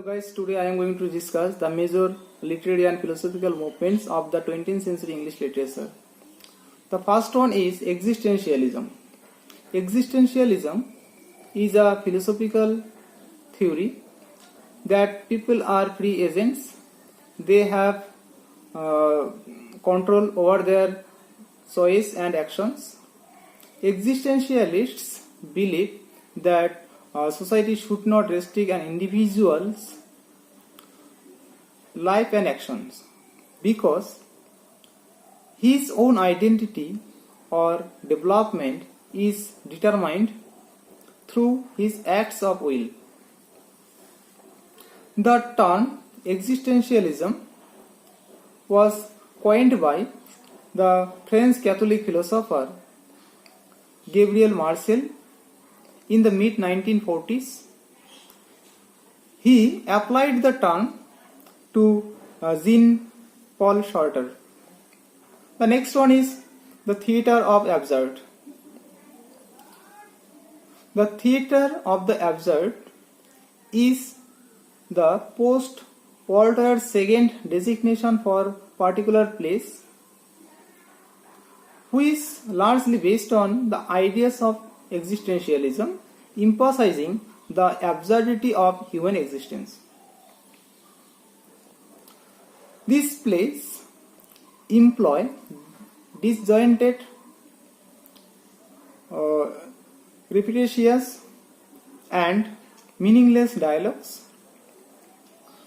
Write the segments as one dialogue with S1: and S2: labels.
S1: Guys, today I am going to discuss the major literary and philosophical movements of the 20th century English literature. The first one is existentialism. Existentialism is a philosophical theory that people are free agents. They have control over their choice and actions. Existentialists believe that society should not restrict an individual's life and actions because his own identity or development is determined through his acts of will. The term existentialism was coined by the French Catholic philosopher Gabriel Marcel in the mid-1940s. He applied the term to Jean-Paul Sartre. The next one is the theater of absurd. The theater of the absurd is the post-World War II designation for particular place, which is largely based on the ideas of existentialism, emphasizing the absurdity of human existence. These plays employ disjointed, repetitious, and meaningless dialogues,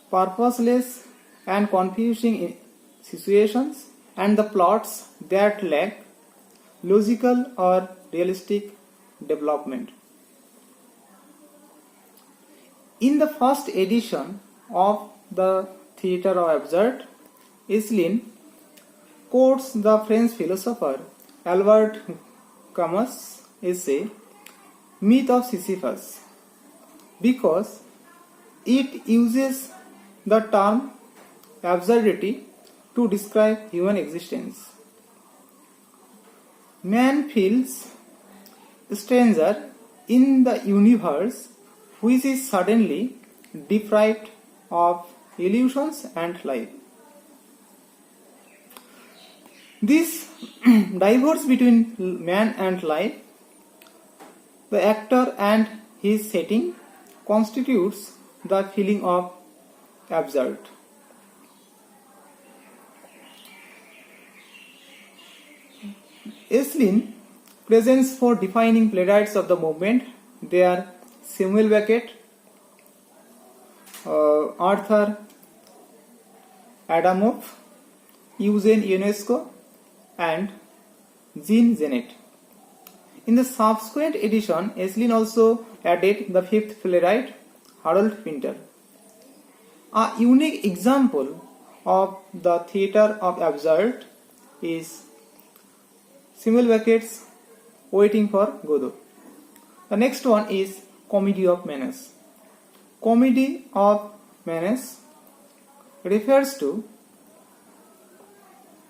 S1: purposeless and confusing situations, and the plots that lack logical or realistic development. In the first edition of the Theatre of Absurd, Aislinn quotes the French philosopher Albert Camus' essay Myth of Sisyphus because it uses the term absurdity to describe human existence. Man feels stranger in the universe which is suddenly deprived of illusions and life. This divergence between man and life, the actor and his setting, constitutes the feeling of absurd. Aislinn presents for defining playwrights of the movement. They are Samuel Beckett, Arthur Adamov, Eugene Ionesco, and Jean Genet. In the subsequent edition, Aislinn also added the fifth playwright, Harold Pinter. A unique example of the theatre of absurd is Samuel Beckett's Waiting for Godot. The next one is Comedy of Menace. Comedy of Menace refers to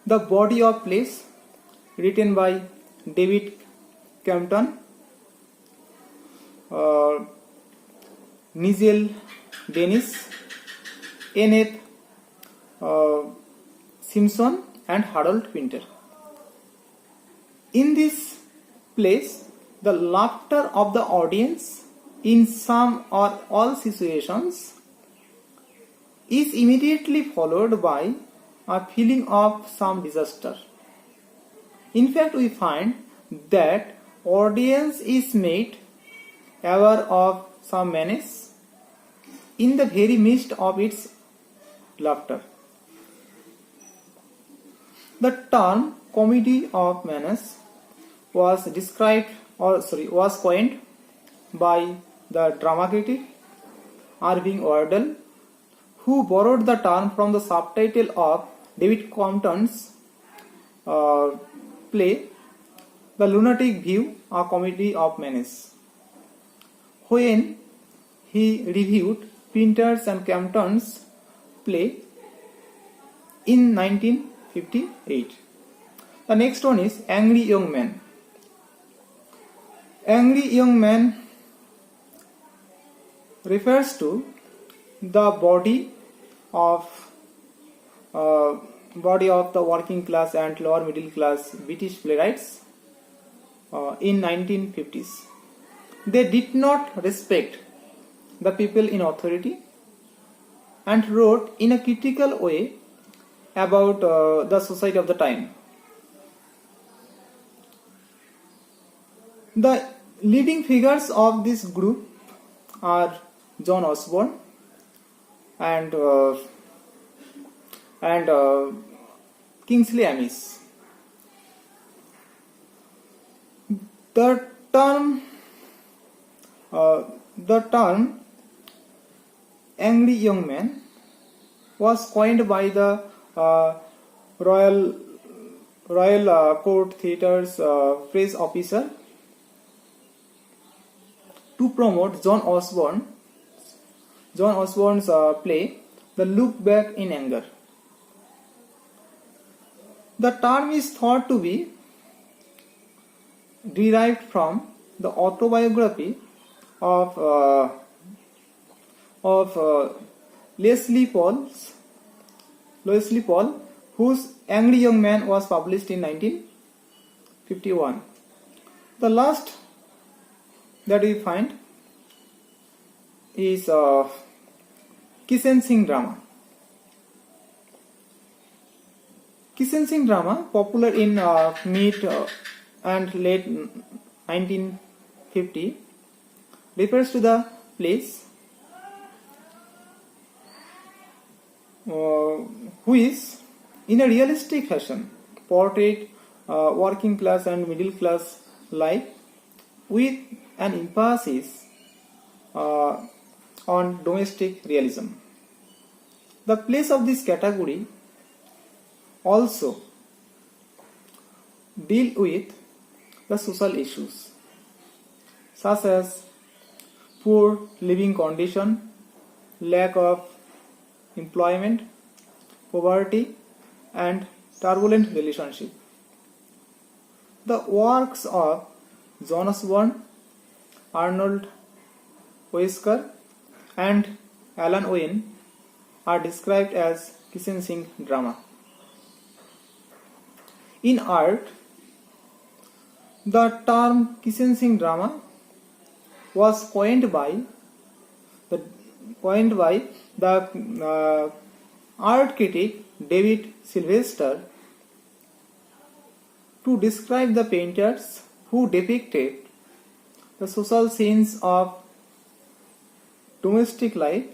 S1: the body of plays written by David Campton, Nigel Dennis, N.F. Simpson, and Harold Pinter. In this plays, the laughter of the audience in some or all situations is immediately followed by a feeling of some disaster. In fact, we find that audience is made aware of some menace in the very midst of its laughter. The term comedy of menace was coined by the drama critic Irving Wardle, who borrowed the term from the subtitle of David Campton's play, The Lunatic View, a Comedy of Menace. When he reviewed Pinter's and Campton's play in 1958. The next one is Angry Young Man. Angry Young Man refers to the body of the working class and lower middle class British playwrights in 1950s. They did not respect the people in authority and wrote in a critical way about the society of the time. The leading figures of this group are John Osborne and Kingsley Amis. The term angry young man was coined by the Royal Court Theatre's press officer to promote John Osborne's play The Look Back in Anger. The term is thought to be derived from the autobiography of Leslie Paul, whose Angry Young Man was published in 1951. The last that we find is Kishen Singh drama. Kishen Singh drama, popular in mid and late 1950, refers to the plays which, in a realistic fashion, portray working class and middle class life with an emphasis on domestic realism. The plays of this category also deal with the social issues such as poor living condition, lack of employment, poverty, and turbulent relationship. The works of John Osborne, Arnold Wesker, and Alan Owen are described as Kishen Singh drama. In art, the term Kishen Singh drama was coined by the art critic David Sylvester to describe the painters who depicted the social scenes of domestic life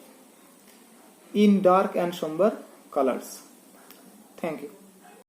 S1: in dark and somber colors. Thank you.